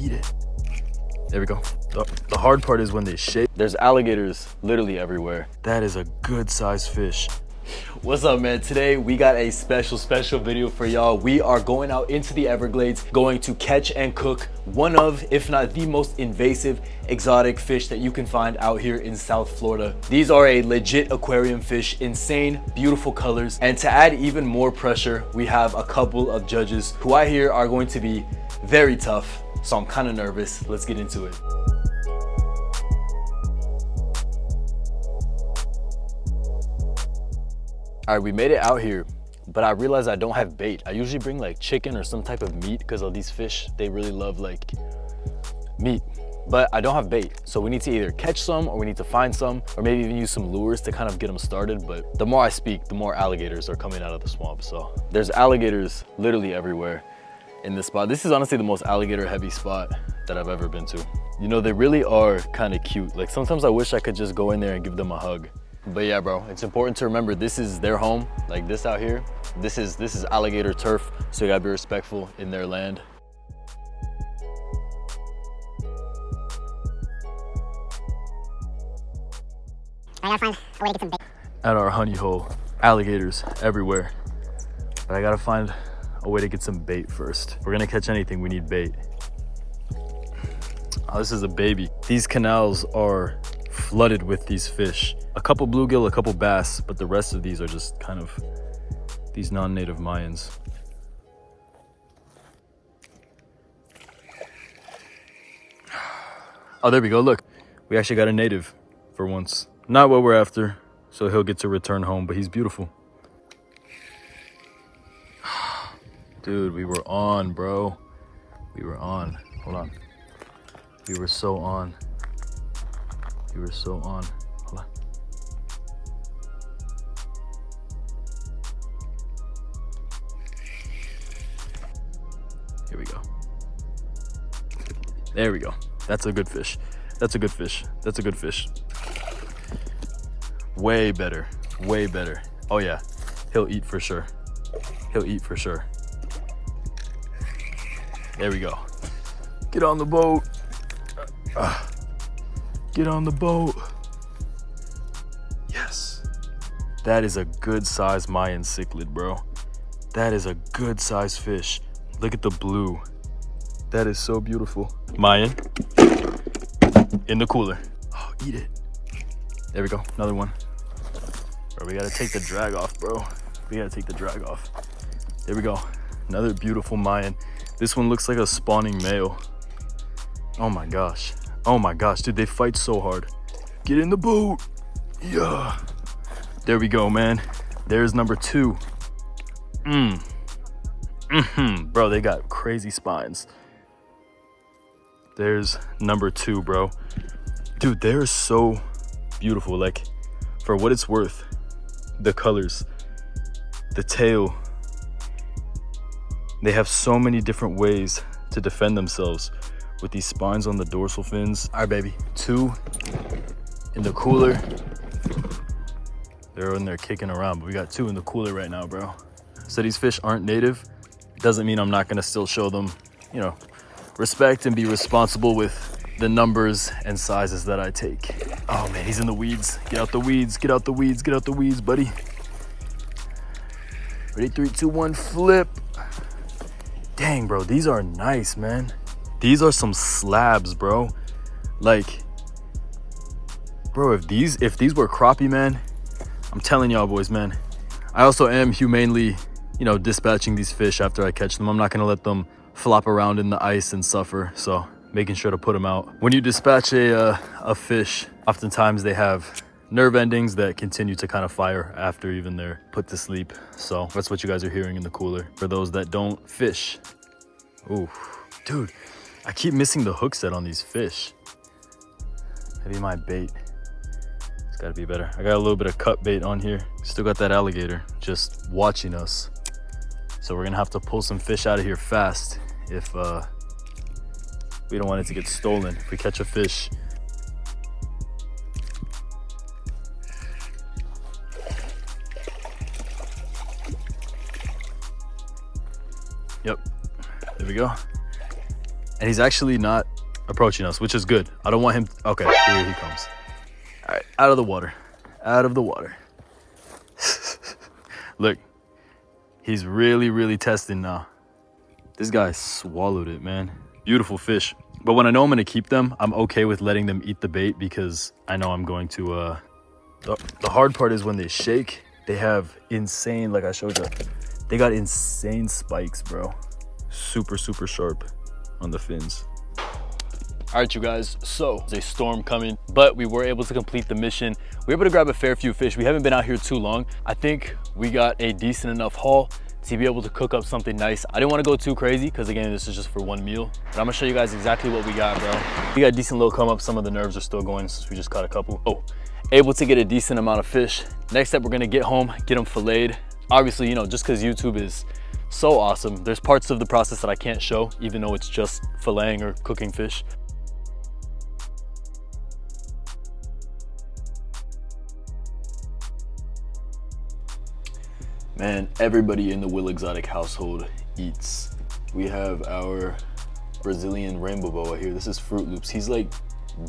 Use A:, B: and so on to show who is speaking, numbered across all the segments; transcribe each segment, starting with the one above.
A: eat it. There we go. The hard part is when they shake. There's alligators literally everywhere. That is a good sized fish. What's up, man? Today we got a special video for y'all. We are going out into the Everglades, going to catch and cook one of, if not the most invasive exotic fish that you can find out here in South Florida. These are a legit aquarium fish, insane, beautiful colors. And to add even more pressure, we have a couple of judges who I hear are going to be very tough. So I'm kind of nervous. Let's get into it. All right, we made it out here, but I realized I don't have bait. I usually bring like chicken or some type of meat because of these fish. They really love like meat, but I don't have bait. So we need to either catch some or we need to find some, or maybe even use some lures to kind of get them started. But the more I speak, the more alligators are coming out of the swamp. So there's alligators literally everywhere in this spot. This is honestly the most alligator heavy spot that I've ever been to. You know, they really are kind of cute. Like sometimes I wish I could just go in there and give them a hug. But yeah, bro, it's important to remember this is their home. Like this out here, this is alligator turf, so you gotta be respectful in their land.
B: I gotta find a way to get some bait.
A: At our honey hole, alligators everywhere. But I gotta find a way to get some bait first. If we're gonna catch anything, we need bait. Oh, this is a baby. These canals are flooded with these fish. A couple bluegill, a couple bass, but the rest of these are just kind of these non-native Mayans. Oh, there we go, look. We actually got a native for once. Not what we're after, so he'll get to return home, but he's beautiful. Dude, we were on, bro. We were on. Hold on. We were so on. We were so on. Hold on. Here we go. There we go. That's a good fish. That's a good fish. That's a good fish. Way better. Way better. Oh yeah. He'll eat for sure. He'll eat for sure. There we go. Get on the boat. Get on the boat. Yes. That is a good size Mayan cichlid, bro. That is a good size fish. Look at the blue. That is so beautiful. Mayan in the cooler. Oh, eat it. There we go. Another one. Bro, we gotta take the drag off, bro. We gotta take the drag off. There we go. Another beautiful Mayan. This one looks like a spawning male. Oh my gosh. Oh my gosh, dude, they fight so hard. Get in the boat. Yeah. There we go, man. There's number 2. Bro, they got crazy spines. There's number 2, bro. Dude, they're so beautiful. Like, for what it's worth, the colors, the tail, they have so many different ways to defend themselves with these spines on the dorsal fins. All right, baby, 2 in the cooler. They're in there kicking around, but we got 2 in the cooler right now, bro. So these fish aren't native. Doesn't mean I'm not gonna still show them, you know, respect and be responsible with the numbers and sizes that I take. Oh man, he's in the weeds. Get out the weeds, get out the weeds, get out the weeds, buddy. Ready, 3, 2, 1, flip. Dang, bro, these are nice, man. These are some slabs, bro. Like, bro, if these were crappie, man, I'm telling y'all boys, man. I also am humanely, you know, dispatching these fish after I catch them. I'm not gonna let them flop around in the ice and suffer. So making sure to put them out. When you dispatch a fish, oftentimes they have nerve endings that continue to kind of fire after even they're put to sleep. So that's what you guys are hearing in the cooler for those that don't fish. Ooh, dude, I keep missing the hook set on these fish. Maybe my bait. It's gotta be better. I got a little bit of cut bait on here. Still got that alligator just watching us. So we're gonna have to pull some fish out of here fast if we don't want it to get stolen. If we catch a fish. Yep, there we go. And he's actually not approaching us, which is good. I don't want him. Okay, here he comes. All right, out of the water. Out of the water. Look, he's really testing now. This guy swallowed it, man. Beautiful fish. But when I know I'm gonna keep them, I'm okay with letting them eat the bait because I know I'm going to, the hard part is when they shake, they have insane, like I showed you, they got insane spikes, bro. Super sharp on the fins. All right, you guys, so there's a storm coming, but we were able to complete the mission. We were able to grab a fair few fish. We haven't been out here too long. I think we got a decent enough haul to be able to cook up something nice. I didn't want to go too crazy because again, this is just for one meal, but I'm gonna show you guys exactly what we got, bro. We got a decent little come up. Some of the nerves are still going since we just caught a couple. Oh, able to get a decent amount of fish. Next step, we're gonna get home, get them filleted. Obviously, you know, just because YouTube is so awesome, there's parts of the process that I can't show, even though it's just filleting or cooking fish. Man, everybody in the WillExotic household eats. We have our Brazilian rainbow boa here. This is Fruit Loops. He's like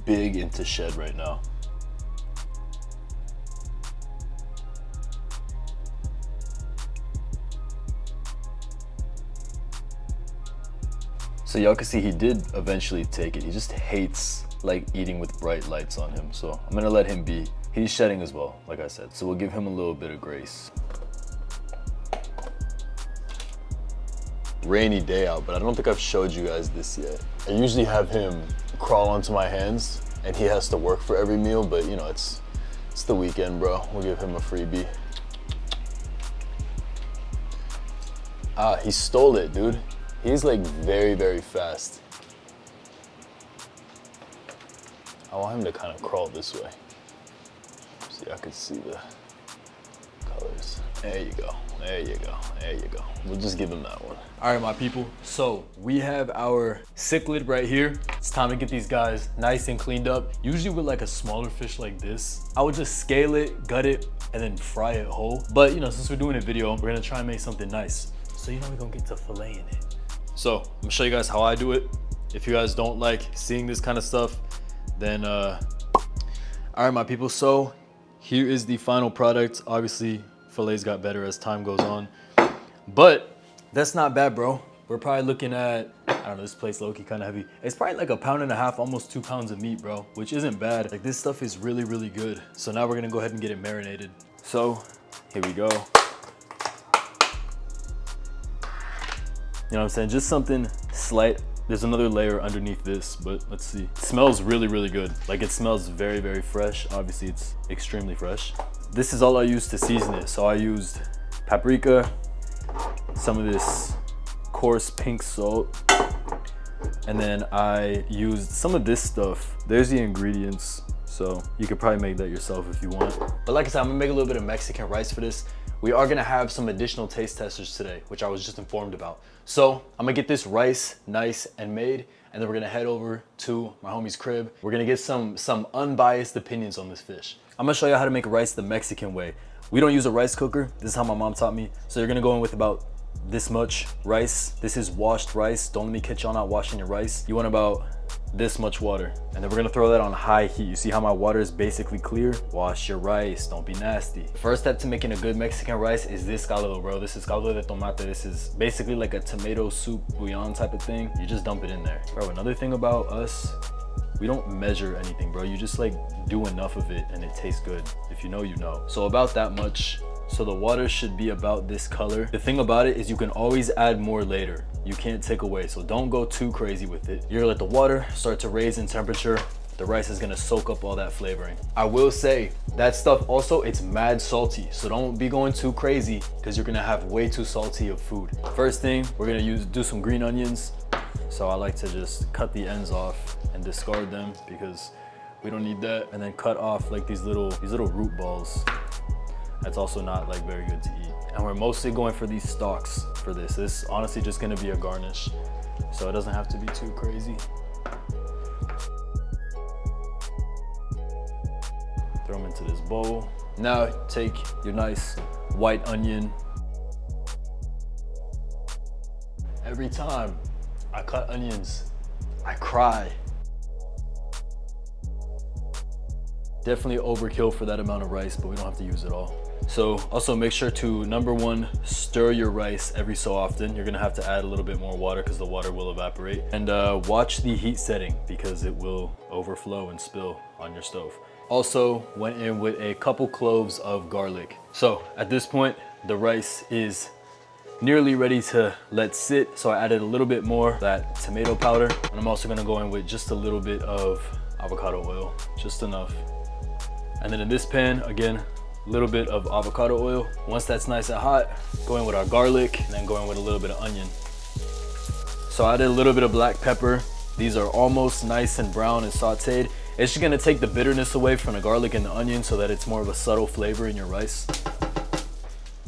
A: big into shed right now. So y'all can see he did eventually take it. He just hates like eating with bright lights on him. So I'm gonna let him be. He's shedding as well, like I said. So we'll give him a little bit of grace. Rainy day out, but I don't think I've showed you guys this yet. I usually have him crawl onto my hands and he has to work for every meal, but you know, it's the weekend, bro. We'll give him a freebie. Ah, he stole it, dude. He's like very fast. I want him to kind of crawl this way. See, I can see the colors. There you go. There you go. There you go. We'll just give him that one. All right, my people. So we have our cichlid right here. It's time to get these guys nice and cleaned up. Usually with like a smaller fish like this, I would just scale it, gut it, and then fry it whole. But you know, since we're doing a video, we're gonna try and make something nice. So you know we're gonna get to filleting it. So I'm gonna show you guys how I do it. If you guys don't like seeing this kind of stuff, then all right, my people. So here is the final product. Obviously, fillets got better as time goes on, but that's not bad, bro. We're probably looking at, I don't know, this plate's low-key kind of heavy. It's probably like 1.5 pounds, almost 2 pounds of meat, bro, which isn't bad. Like this stuff is really good. So now we're gonna go ahead and get it marinated. So here we go. You know what I'm saying? Just something slight. There's another layer underneath this, but let's see. It smells really good. Like it smells very fresh. Obviously it's extremely fresh. This is all I used to season it. So I used paprika, some of this coarse pink salt, and then I used some of this stuff. There's the ingredients. So you could probably make that yourself if you want. But like I said, I'm gonna make a little bit of Mexican rice for this. We are gonna have some additional taste testers today, which I was just informed about. So I'm gonna get this rice nice and made, and then we're gonna head over to my homie's crib. We're gonna get some unbiased opinions on this fish. I'm gonna show you how to make rice the Mexican way. We don't use a rice cooker. This is how my mom taught me. So you're gonna go in with about this much rice. This is washed rice. Don't let me catch y'all not washing your rice. You want about this much water, and then we're gonna throw that on high heat. You see how my water is basically clear? Wash your rice, don't be nasty. First step to making a good Mexican rice is this caldo, bro. This is caldo de tomate. This is basically like a tomato soup bouillon type of thing. You just dump it in there. Bro, another thing about us, we don't measure anything, bro. You just like do enough of it and it tastes good. If you know, you know. So about that much. So the water should be about this color. The thing about it is you can always add more later. You can't take away, so don't go too crazy with it. You're gonna let the water start to raise in temperature. The rice is gonna soak up all that flavoring. I will say, that stuff also, it's mad salty, so don't be going too crazy because you're gonna have way too salty of food. First thing, we're gonna do some green onions. So I like to just cut the ends off and discard them because we don't need that. And then cut off like these little root balls. That's also not like very good to eat. And we're mostly going for these stalks for this. This is honestly just gonna be a garnish, so it doesn't have to be too crazy. Throw them into this bowl. Now take your nice white onion. Every time I cut onions, I cry. Definitely overkill for that amount of rice, but we don't have to use it all. So also make sure to, number one, stir your rice every so often. You're gonna have to add a little bit more water because the water will evaporate. And watch the heat setting because it will overflow and spill on your stove. Also went in with a couple cloves of garlic. So at this point, the rice is nearly ready to let sit. So I added a little bit more of that tomato powder. And I'm also gonna go in with just a little bit of avocado oil, just enough. And then in this pan, again, a little bit of avocado oil. Once that's nice and hot, go in with our garlic and then go in with a little bit of onion. So I added a little bit of black pepper. These are almost nice and brown and sauteed. It's just gonna take the bitterness away from the garlic and the onion so that it's more of a subtle flavor in your rice.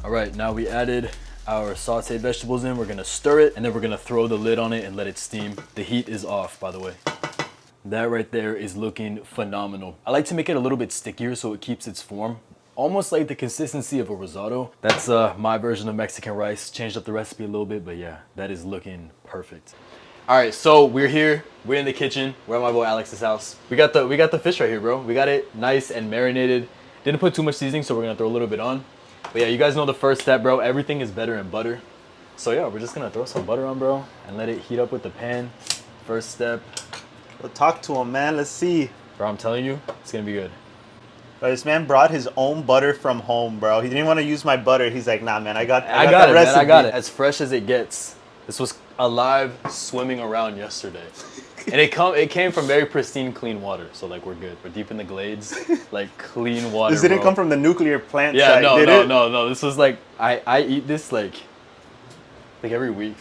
A: All right, now we added our sauteed vegetables in. We're gonna stir it and then we're gonna throw the lid on it and let it steam. The heat is off, by the way. That right there is looking phenomenal. I like to make it a little bit stickier so it keeps its form. Almost like the consistency of a risotto. That's my version of Mexican rice. Changed up the recipe a little bit, but yeah, that is looking perfect. All right, so we're here. We're in the kitchen. We're at my boy Alex's house. We got the fish right here, bro. We got it nice and marinated. Didn't put too much seasoning, so we're gonna throw a little bit on. But yeah, you guys know the first step, bro. Everything is better in butter. So yeah, we're just gonna throw some butter on, bro, and let it heat up with the pan. First step.
C: Well, talk to him, man. Let's see.
A: Bro, I'm telling you, it's gonna be good.
C: Bro, this man brought his own butter from home, bro. He didn't want to use my butter. He's like, nah, man, I got
A: it,
C: that recipe.
A: man, I got it. As fresh as it gets. This was alive, swimming around yesterday. And it came from very pristine, clean water. So like we're good. We're deep in the glades, like clean water.
C: This didn't
A: bro.
C: come from the nuclear plant
A: Yeah,
C: site,
A: no. This was like I eat this like every week.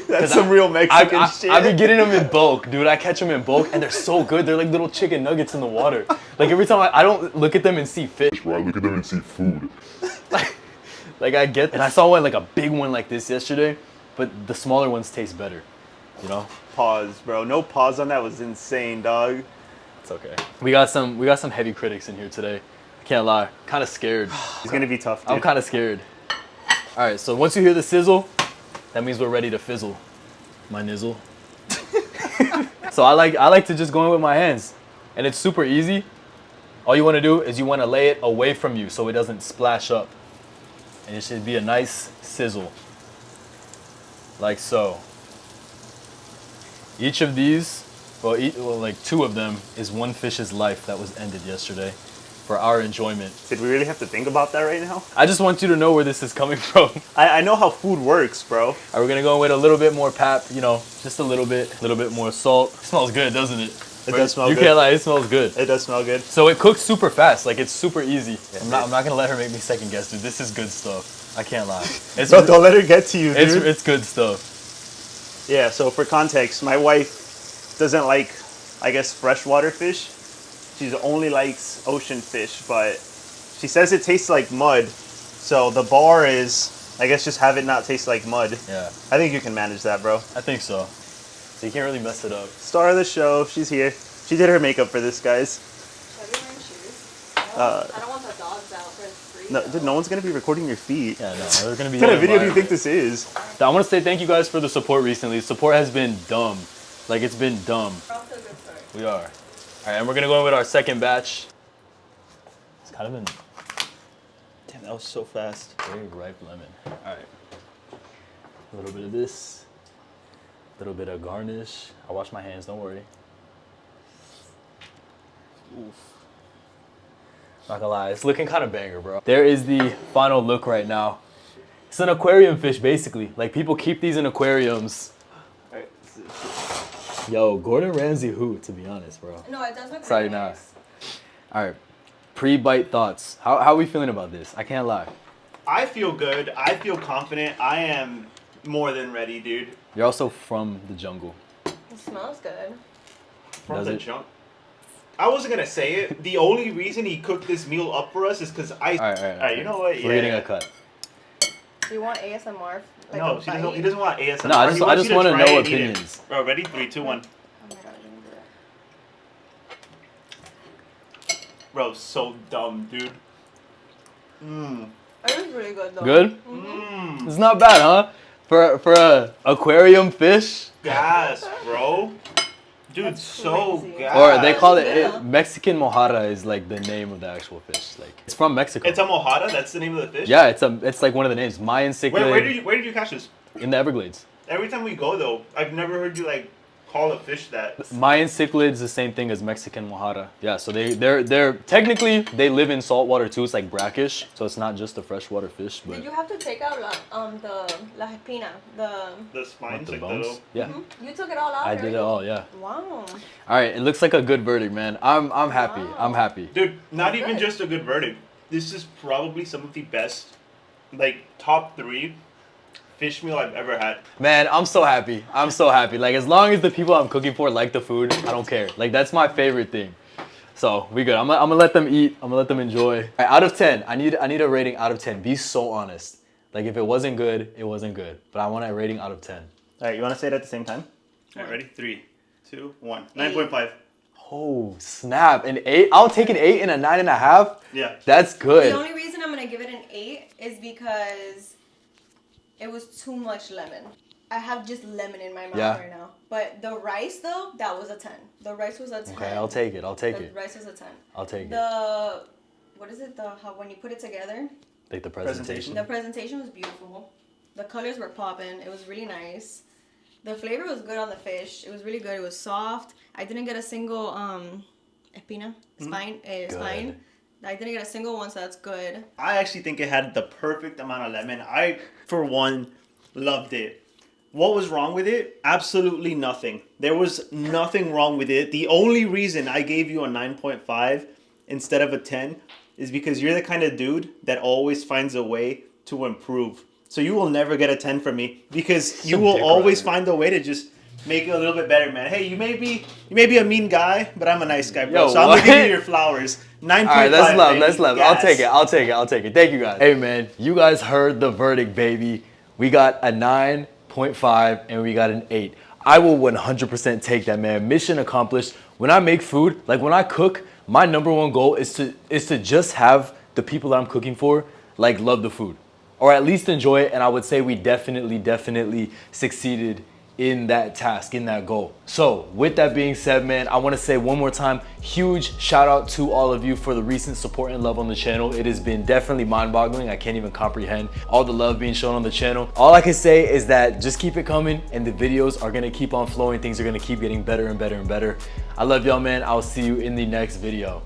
C: That's some real Mexican shit.
A: I've been getting them in bulk, dude. I catch them in bulk, and they're so good. They're like little chicken nuggets in the water. Like every time I don't look at them and see fish, bro. I look at them and see food. like I get, and I saw one like a big one like this yesterday, but the smaller ones taste better, you know.
C: Pause, bro. No pause on that was insane, dog.
A: It's okay. We got some heavy critics in here today. I can't lie. Kind of scared.
C: It's gonna be tough, dude.
A: I'm kind of scared. All right, so once you hear the sizzle, that means we're ready to fizzle. My nizzle. So I like to just go in with my hands, and it's super easy. All you want to do is you want to lay it away from you so it doesn't splash up, and it should be a nice sizzle, like so. Each of these, well, like 2 of them is one fish's life that was ended yesterday. For our enjoyment.
C: Did we really have to think about that right now?
A: I just want you to know where this is coming from.
C: I know how food works, bro.
A: All right, we're gonna go in with a little bit more pap, you know, just a little bit more salt. It smells good, doesn't it?
C: It does smell good.
A: You can't lie, it smells good.
C: It does smell good.
A: So it cooks super fast, like it's super easy. I'm not gonna let her make me second guess, dude. This is good stuff. I can't lie.
C: Bro, don't let her get to you, dude.
A: It's good stuff.
C: Yeah, so for context, my wife doesn't like, I guess, freshwater fish. She only likes ocean fish, but she says it tastes like mud. So the bar is, I guess, just have it not taste like mud.
A: Yeah.
C: I think you can manage that, bro.
A: I think so. So you can't really mess it up.
C: Star of the show, she's here. She did her makeup for this, guys.
D: Should I be wearing shoes? I don't want the dogs out for free.
C: No, dude, no one's gonna be recording your feet.
A: Yeah, no, they're gonna be.
C: What kind of video do you think this is?
A: I want to say thank you guys for the support recently. Support has been dumb. Like it's been dumb.
D: We're off to a good start.
A: We are. All right, and we're gonna go in with our second batch. It's kind of been
C: Damn, that was so fast.
A: very ripe lemon. All right, a little bit of this, a little bit of garnish. I wash my hands, don't worry. Oof. Not gonna lie, it's looking kind of banger, bro. There is the final look right now. It's an aquarium fish, basically. Like people keep these in aquariums.
C: All right.
A: Yo, Gordon Ramsay who, to be honest, bro.
D: No, it does look
A: Sorry,
D: really
A: nah.
D: nice.
A: All right, pre-bite thoughts. How are we feeling about this? I can't lie.
C: I feel good. I feel confident. I am more than ready, dude.
A: You're also from the jungle.
D: It smells good.
C: From
A: Does
C: the
A: it?
C: jump. I wasn't gonna say it. The only reason he cooked this meal up for us is because I.
A: All right.
C: You know what?
A: We're getting a cut.
D: Do you want ASMR? Like
C: No,
D: a
C: he doesn't.
D: bite?
C: He doesn't want ASMR.
A: No, I
C: He
A: just
C: wants you
A: want to
C: try
A: know
C: and eat it.
A: opinions.
C: Bro, ready? 3, 2, 1.
D: Oh my god, you can do it.
C: Bro, so dumb, dude. Mmm.
D: It was really good though.
A: Good?
C: Mmm.
A: It's not bad, huh? For a aquarium fish,
C: Gas, bro. Dude,
D: That's
C: so
D: crazy.
C: gas.
A: or they call it,
D: Yeah.
A: Mexican mojarra is like the name of the actual fish. Like it's from Mexico.
C: It's a mojada. That's the name of the fish.
A: Yeah, it's like one of the names. Mayan cichlid
C: Where did you catch this?
A: in the Everglades.
C: Every time we go though, I've never heard you like call a fish that.
A: Mayan cichlid's the same thing as Mexican mojarra. Yeah, so they're technically they live in saltwater too. It's like brackish, so it's not just a freshwater fish. But
D: Did you have to take out the la espina,
C: The spines,
A: the
C: like
A: bones.
C: little.
A: Yeah,
D: You took it all out.
A: I did it all. Yeah.
D: Wow.
A: All right, it looks like a good verdict, man. I'm happy.
D: Wow.
A: I'm happy.
C: Dude, not
D: Good.
C: even just a good verdict. This is probably some of the best, like top 3 fish meal I've ever had.
A: Man, I'm so happy. I'm so happy. Like as long as the people I'm cooking for like the food, I don't care. Like that's my favorite thing. So we good. I'm gonna let them eat. I'm gonna let them enjoy. All right, out of 10, I need a rating out of 10. Be so honest. Like if it wasn't good, it wasn't good. But I want a rating out of 10.
C: All right, you want to say it at the same time? All right, ready? 3, 2, 1. 9.5.
A: Oh snap! An 8. I'll take an 8 and a 9.5.
C: Yeah.
A: That's
D: The
A: good.
D: only reason I'm gonna give it an 8 is because it was too much lemon. I have just lemon in my mouth
A: Yeah.
D: right now. But the rice though, that was a 10. The rice was a 10.
A: Okay, I'll take it. I'll take
D: The
A: it.
D: rice was a 10.
A: I'll take it.
D: The what is it? How when you put it together,
A: Like the presentation.
D: the presentation was beautiful. The colors were popping. It was really nice. The flavor was good on the fish. It was really good. It was soft. I didn't get a single espina spine. Spine. I didn't get a single one, so that's good.
C: I actually think it had the perfect amount of lemon. I, for one, loved it. What was wrong with it? Absolutely nothing. There was nothing wrong with it. The only reason I gave you a 9.5 instead of a 10 is because you're the kind of dude that always finds a way to improve. So you will never get a 10 from me because you will
A: dick
C: always
A: rider.
C: find a way to just make it a little bit better, man. Hey, you may be a mean guy, but I'm a nice guy, bro.
A: Yo,
C: so I'm gonna give
A: what?
C: you your flowers. 9.5.
A: All right, that's love.
C: baby.
A: That's love.
C: Yes.
A: I'll take it. Thank you guys. Hey man, you guys heard the verdict, baby. We got a 9.5 and we got an 8. I will 100% take that, man. Mission accomplished. When I make food, like when I cook, my number one goal is to just have the people that I'm cooking for like love the food or at least enjoy it. And I would say we definitely succeeded in that task, in that goal. So with that being said, man, I want to say one more time, huge shout out to all of you for the recent support and love on the channel. It has been definitely mind-boggling. I can't even comprehend all the love being shown on the channel. All I can say is that just keep it coming and the videos are going to keep on flowing. Things are going to keep getting better and better and better. I love y'all, man. I'll see you in the next video.